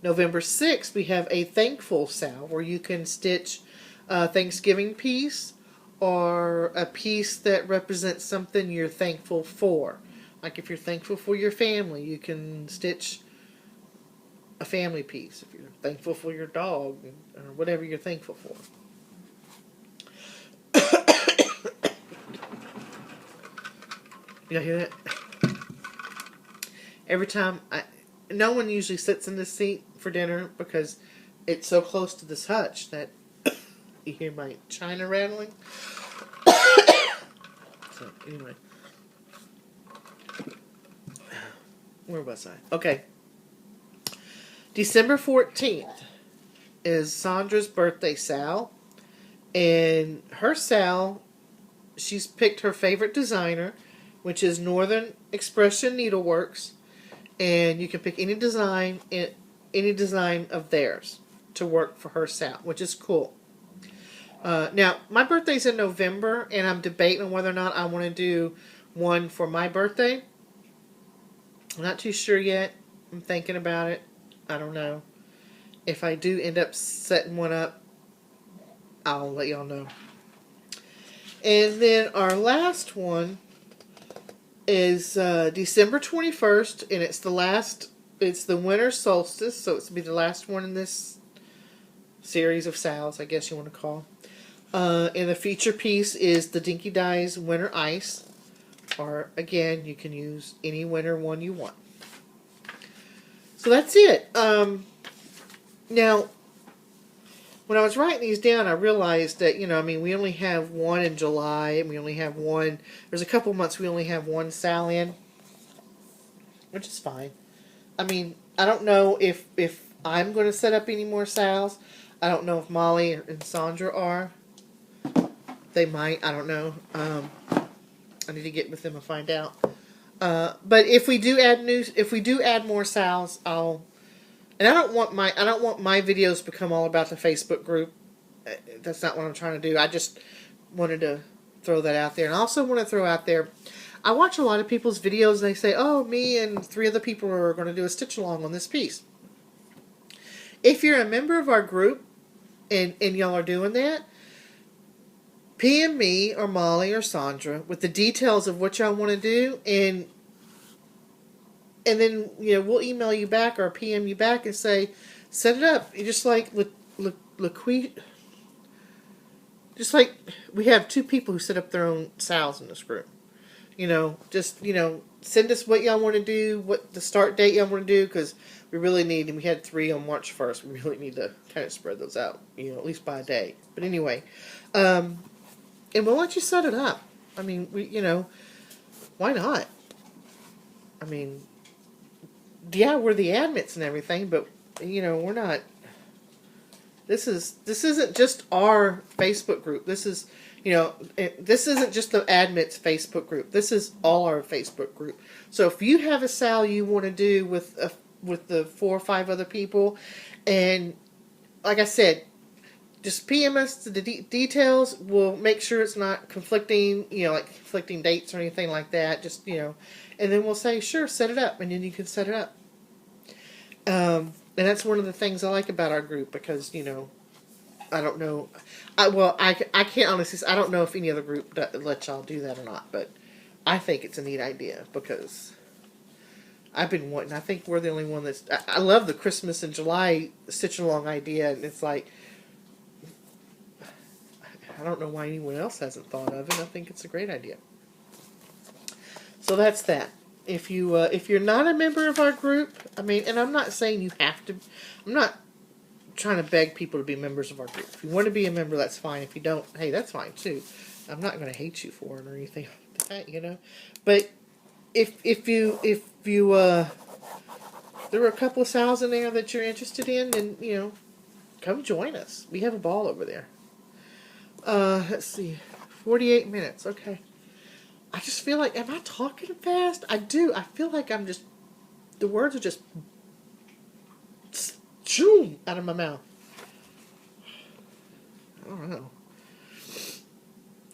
November 6th, we have a Thankful sale where you can stitch a Thanksgiving piece or a piece that represents something you're thankful for. Like if you're thankful for your family, you can stitch a family piece. If you're thankful for your dog or whatever you're thankful for. Y'all hear that? Every time no one usually sits in this seat for dinner because it's so close to this hutch that you hear my china rattling. So anyway, where was I? Okay. December 14th is Sandra's birthday sale, and her sale, she's picked her favorite designer, which is Northern Expression Needleworks, and you can pick any design of theirs to work for her sale, which is cool. Now, my birthday's in November, and I'm debating on whether or not I want to do one for my birthday. I'm not too sure yet. I'm thinking about it. I don't know. If I do end up setting one up, I'll let y'all know. And then our last one is December 21st, and it's it's the winter solstice, so it's to be the last one in this series of sales, I guess you want to call. And the feature piece is the Dinky Dyes Winter Ice, or again, you can use any winter one you want. So that's it. Now, when I was writing these down, I realized that, we only have one in July, and we only have one. There's a couple months we only have one sal in, which is fine. I don't know if I'm going to set up any more sals. I don't know if Molly and Sandra are. They might. I don't know. I need to get with them and find out. But if we do add more sals, and I don't want my videos to become all about the Facebook group. That's not what I'm trying to do. I just wanted to throw that out there, and I also want to throw out there. I watch a lot of people's videos, and they say, "Oh, me and 3 other people are going to do a stitch along on this piece." If you're a member of our group, and y'all are doing that, PM me or Molly or Sandra with the details of what y'all want to do, and then we'll email you back or PM you back and say, set it up. You just like just like we have 2 people who set up their own sals in this group. Send us what y'all want to do, what the start date y'all want to do, because we really need, and we had 3 on March 1st, we really need to kind of spread those out, at least by a day. But anyway, and we'll let you set it up. Why not? Yeah, we're the admins and everything, but, we're not, this isn't just our Facebook group. This is, this isn't just the admins Facebook group. This is all our Facebook group. So if you have a sal you want to do with the 4 or 5 other people, and like I said, just PM us the details. We'll make sure it's not conflicting, like conflicting dates or anything like that. Just, and then we'll say, sure, set it up, and then you can set it up. And that's one of the things I like about our group, because, I don't know. I can't honestly say, I don't know if any other group lets y'all do that or not, but I think it's a neat idea, because I've been wanting, I think we're the only one that's, I love the Christmas in July stitch-along idea, and it's like, I don't know why anyone else hasn't thought of it. I think it's a great idea. So that's that. If you're not a member of our group, and I'm not saying you have to, I'm not trying to beg people to be members of our group. If you want to be a member, that's fine. If you don't, hey, that's fine too. I'm not going to hate you for it or anything like that, But if you there were a couple of sals in there that you're interested in, then come join us. We have a ball over there. Let's see, 48 minutes. Okay. I just feel like, am I talking fast? I do. I feel like the words are just choom out of my mouth. I don't know.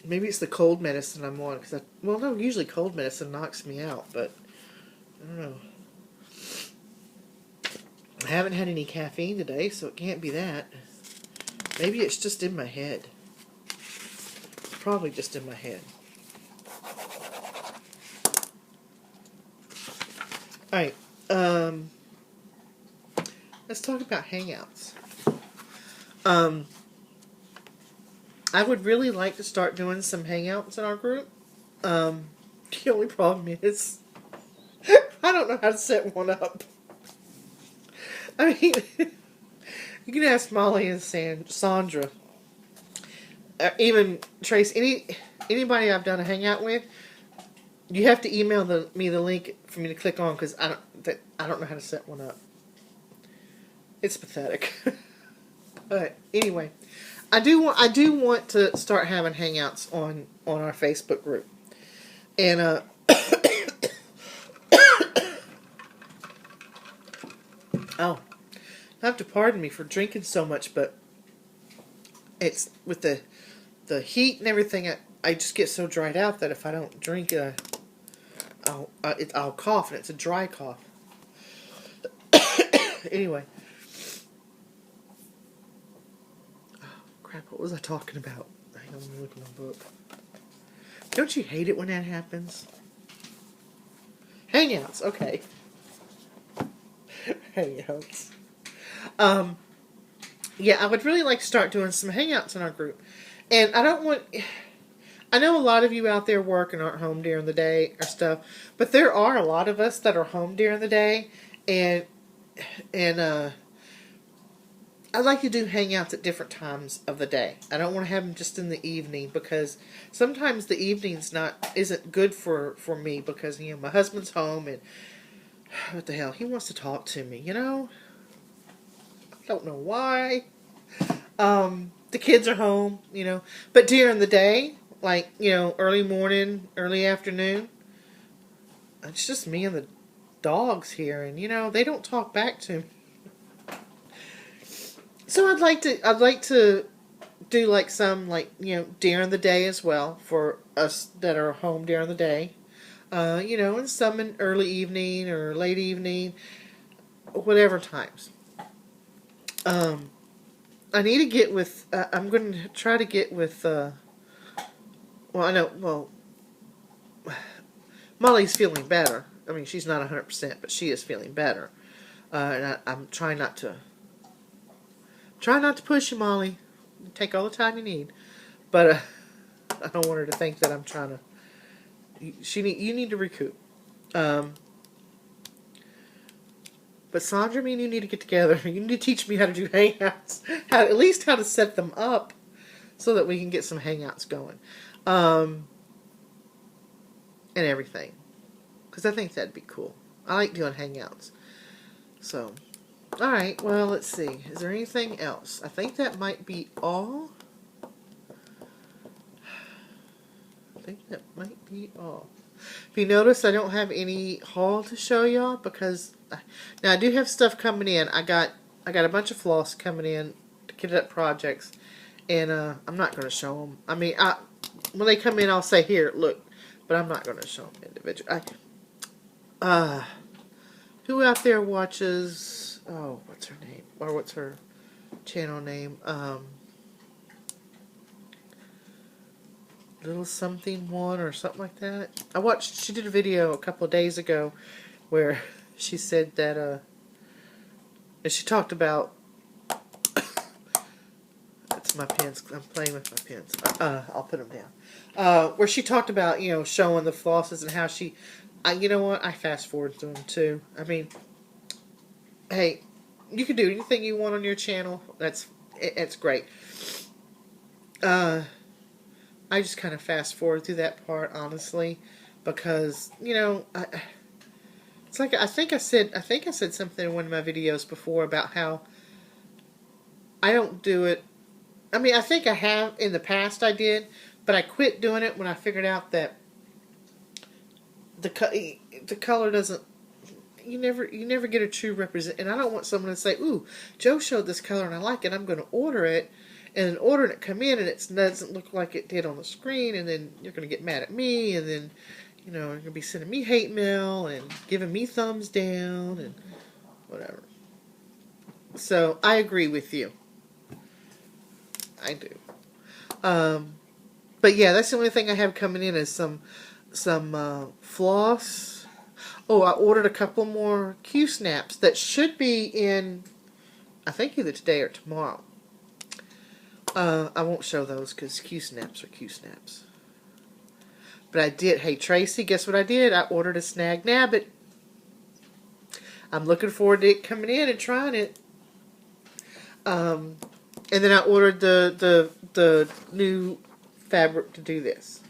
Maybe it's the cold medicine I'm on. No, usually cold medicine knocks me out, but I don't know. I haven't had any caffeine today, so it can't be that. Maybe it's just in my head. Probably just in my head. Alright, let's talk about Hangouts. I would really like to start doing some Hangouts in our group. The only problem is, I don't know how to set one up. You can ask Molly and Sandra, even Trace, anybody I've done a Hangout with. You have to email me the link for me to click on, because I don't know how to set one up. It's pathetic. But anyway, I do want to start having Hangouts on our Facebook group, and oh, you have to pardon me for drinking so much, but it's with the heat and everything. I just get so dried out that if I don't drink, I'll cough, and it's a dry cough. Anyway. Oh, crap, what was I talking about? Hang on, let me look at my book. Don't you hate it when that happens? Hangouts, okay. Hangouts. Yeah, I would really like to start doing some hangouts in our group. And I know a lot of you out there work and aren't home during the day or stuff, but there are a lot of us that are home during the day, and I'd like to do hangouts at different times of the day. I don't want to have them just in the evening, because sometimes the evening's isn't good for me, because my husband's home and what the hell, he wants to talk to me, I don't know why. The kids are home, but during the day, like, early morning, early afternoon, it's just me and the dogs here, and they don't talk back to me. So I'd like to do like some, like, during the day as well, for us that are home during the day. And some in early evening or late evening, whatever times. I need to get with, I'm going to try to get with, Molly's feeling better. I mean, she's not 100%, but she is feeling better. And I'm trying not to push you, Molly. Take all the time you need. But I don't want her to think that I'm trying to. You need to recoup. But Sandra, me and you need to get together. You need to teach me how to do hangouts. At least how to set them up, so that we can get some hangouts going. And everything. Because I think that'd be cool. I like doing hangouts. So, alright, well, let's see. Is there anything else? I think that might be all. If you notice, I don't have any haul to show y'all, because now I do have stuff coming in. I got a bunch of floss coming in to Kit Up projects, and I'm not going to show them. I mean, when they come in, I'll say, here, look, but I'm not going to show them individually. Who out there watches? Oh, what's her name? Or what's her channel name? Little something one or something like that. She did a video a couple of days ago where she said that, she talked about, that's my pens, I'm playing with my pens, I'll put them down, where she talked about, showing the flosses and how she, you know what, I fast forward through them too. I mean, hey, you can do anything you want on your channel, it's great. I just kind of fast forward through that part, honestly, because it's like I think I said something in one of my videos before about how I don't do it. I mean, I think I have in the past. I did, but I quit doing it when I figured out that the color doesn't. You never get a true represent. And I don't want someone to say, "Ooh, Joe showed this color and I like it. I'm going to order it." And then ordering it come in and it doesn't look like it did on the screen, and then you're going to get mad at me, and then, you're going to be sending me hate mail and giving me thumbs down and whatever. So, I agree with you. I do. But yeah, that's the only thing I have coming in is some floss. Oh, I ordered a couple more Q-snaps that should be in, I think, either today or tomorrow. I won't show those because Q-snaps are Q-snaps. But I did. Hey, Tracy, guess what I did? I ordered a Snag Nabbit. I'm looking forward to it coming in and trying it. And then I ordered the new fabric to do this.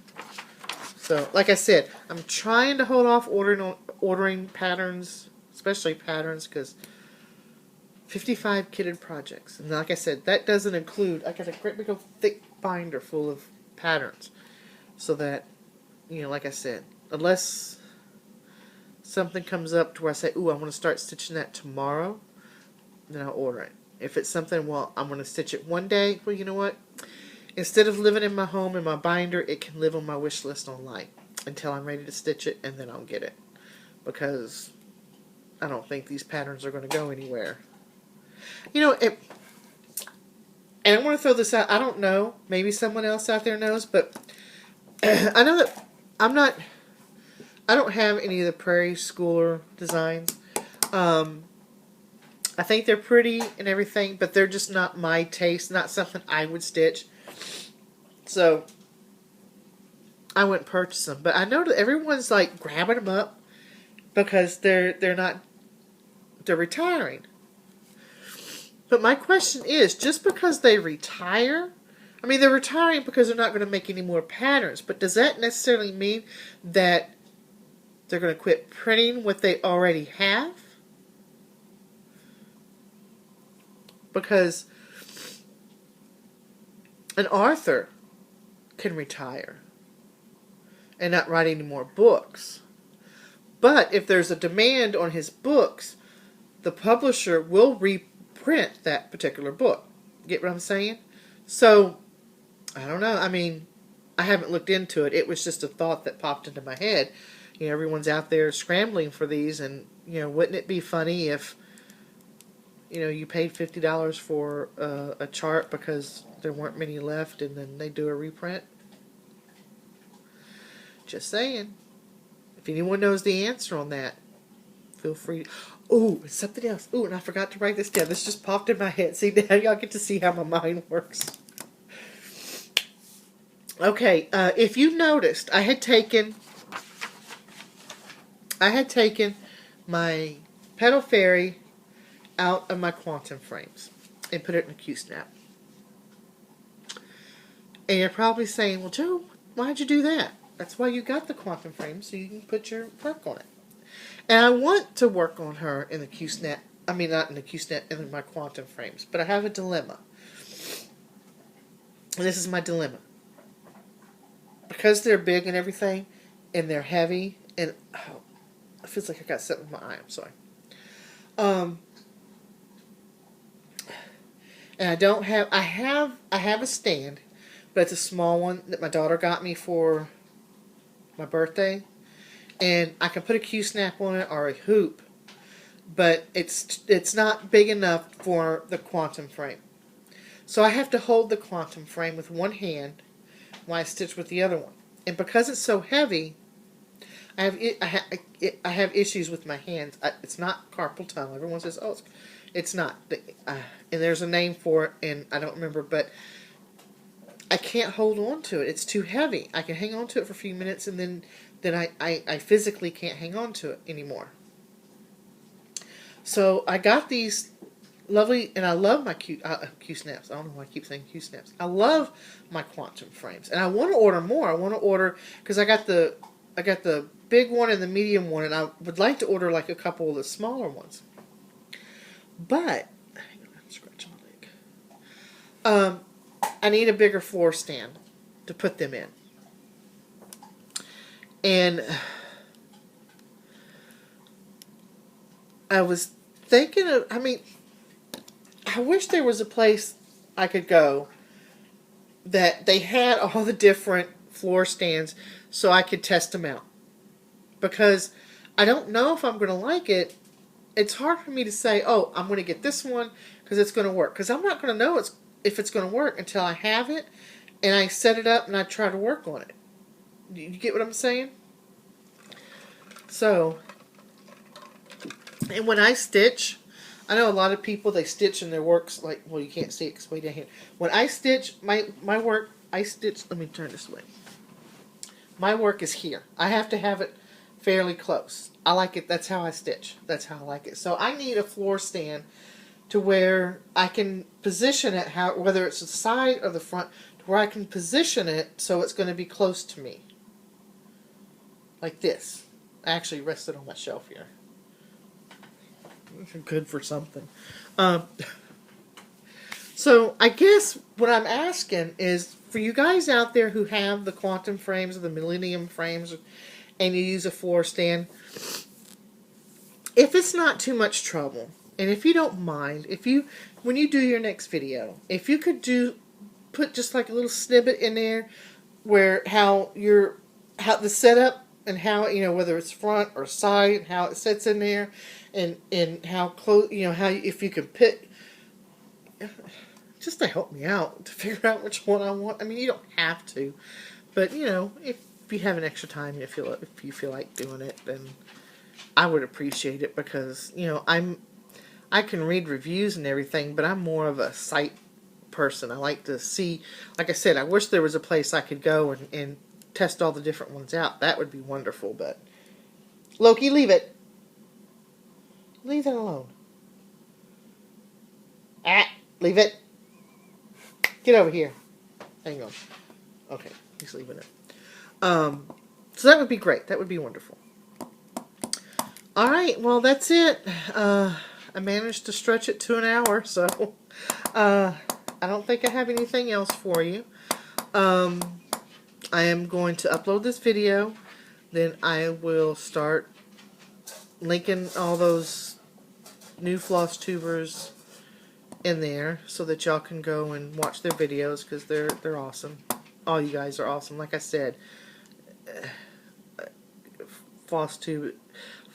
So, like I said, I'm trying to hold off ordering patterns, especially patterns, because 55 kitted projects. And like I said, that doesn't include, I got a great big old thick binder full of patterns. So that, like I said, unless something comes up to where I say, ooh, I want to start stitching that tomorrow, then I'll order it. If it's something, well, I'm going to stitch it one day, well, you know what? Instead of living in my home in my binder, it can live on my wish list online until I'm ready to stitch it, and then I'll get it. Because I don't think these patterns are going to go anywhere. And I want to throw this out. I don't know. Maybe someone else out there knows, but I know that I'm not I don't have any of the Prairie Schooler designs. I think they're pretty and everything, but they're just not my taste, not something I would stitch. So I wouldn't purchase them. But I know that everyone's like grabbing them up because they're retiring. But my question is, just because they retire, I mean, they're retiring because they're not going to make any more patterns, but does that necessarily mean that they're going to quit printing what they already have? Because an author can retire and not write any more books. But if there's a demand on his books, the publisher will reprint that particular book. Get what I'm saying? So, I don't know. I mean, I haven't looked into it. It was just a thought that popped into my head. You know, everyone's out there scrambling for these, and, you know, wouldn't it be funny if, you know, you paid $50 for a chart because there weren't many left, and then they do a reprint? Just saying. If anyone knows the answer on that, feel free to... Oh, something else. Oh, and I forgot to write this down. This just popped in my head. See, now y'all get to see how my mind works. Okay, if you noticed, I had taken my Petal Fairy out of my quantum frames and put it in a Q-snap. And you're probably saying, well, Joe, why'd you do that? That's why you got the quantum frame, so you can put your work on it. And I want to work on her in the Q-snap. I mean, not in the Q-snap, in my quantum frames. But I have a dilemma. And this is my dilemma. Because they're big and everything, and they're heavy, and oh, it feels like I got something in my eye. I'm sorry. And I don't have, I have a stand, but it's a small one that my daughter got me for my birthday. And I can put a Q-snap on it or a hoop, but it's not big enough for the quantum frame. So I have to hold the quantum frame with one hand while I stitch with the other one. And because it's so heavy, I have issues with my hands. It's not carpal tunnel. Everyone says, oh, it's not. And there's a name for it, and I don't remember, but I can't hold on to it. It's too heavy. I can hang on to it for a few minutes, and then I physically can't hang on to it anymore. So I got these lovely, and I love my Q-snaps. I don't know why I keep saying Q-snaps. I love my quantum frames, and I want to order more. I want to order, because I got the big one and the medium one, and I would like to order like a couple of the smaller ones. But I'm scratching my leg. I need a bigger floor stand to put them in. And I was thinking of, I mean, I wish there was a place I could go that they had all the different floor stands so I could test them out. Because I don't know if I'm going to like it. It's hard for me to say, oh, I'm going to get this one because it's going to work. Because I'm not going to know if it's going to work until I have it and I set it up and I try to work on it. You get what I'm saying? So, and when I stitch, I know a lot of people, they stitch and their work's like, well, you can't see it because it's way down here. When I stitch, my work, I stitch, let me turn this way. My work is here. I have to have it fairly close. I like it, that's how I stitch. That's how I like it. So I need a floor stand to where I can position it, whether it's the side or the front, to where I can position it so it's going to be close to me. Like this. I actually rest it on my shelf here. Good for something. So I guess what I'm asking is for you guys out there who have the quantum frames or the millennium frames and you use a floor stand, if it's not too much trouble, and if you don't mind, when you do your next video, if you could put just like a little snippet in there where how the setup and how, you know, whether it's front or side and how it sits in there and how close, you know, how if you can pick, just to help me out to figure out which one I want. I mean, you don't have to, but you know, you have an extra time, if you feel like doing it, then I would appreciate it, because you know I can read reviews and everything, but I'm more of a sight person. I like to see, like I said, I wish there was a place I could go and test all the different ones out. That would be wonderful, but Loki, leave it. Leave that alone. Ah, leave it. Get over here. Hang on. Okay, he's leaving it. So that would be great. That would be wonderful. All right, well, that's it. I managed to stretch it to an hour, so I don't think I have anything else for you. I am going to upload this video. Then I will start linking all those new floss tubers in there so that y'all can go and watch their videos, because they're awesome. All you guys are awesome. Like I said, Floss Tube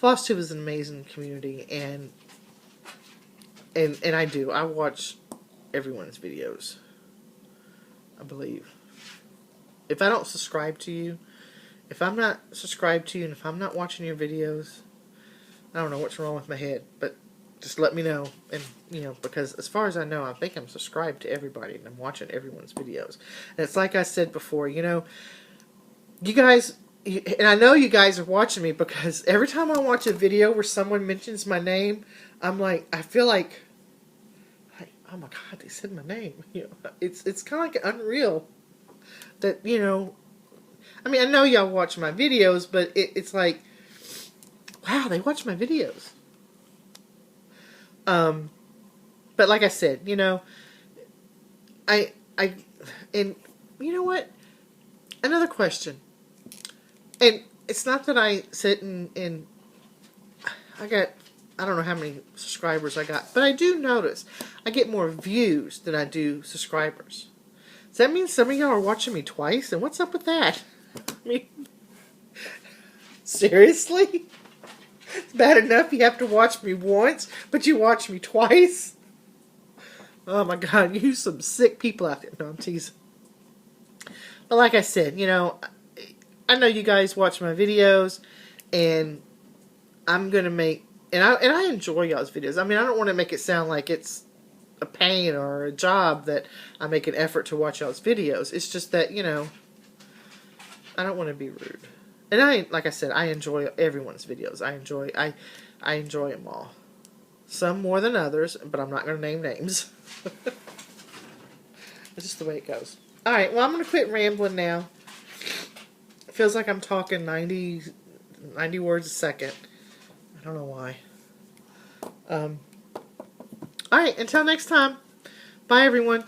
is an amazing community, and I watch everyone's videos, I believe. If I don't subscribe to you, if I'm not subscribed to you, and if I'm not watching your videos, I don't know what's wrong with my head, but just let me know. And you know, because as far as I know, I think I'm subscribed to everybody, and I'm watching everyone's videos. And it's like I said before, you know, you guys, and I know you guys are watching me, because every time I watch a video where someone mentions my name, I'm like, I feel like, oh my God, they said my name. You know, it's kind of like unreal that, you know, I mean, I know y'all watch my videos, but it's like, wow, they watch my videos. But like I said, you know, and you know what? Another question. And it's not that I sit and I don't know how many subscribers I got, but I do notice I get more views than I do subscribers. Does that mean some of y'all are watching me twice? And what's up with that? I mean, seriously? It's bad enough you have to watch me once, but you watch me twice? Oh my God, you some sick people out there. No, I'm teasing. But like I said, you know, I know you guys watch my videos, and I'm going to make, and I enjoy y'all's videos. I mean, I don't want to make it sound like it's a pain or a job that I make an effort to watch y'all's videos. It's just that, you know, I don't want to be rude. And like I said, I enjoy everyone's videos. I enjoy them all. Some more than others, but I'm not going to name names. It's just the way it goes. Alright, well, I'm going to quit rambling now. It feels like I'm talking 90 words a second. I don't know why. Alright, until next time. Bye, everyone.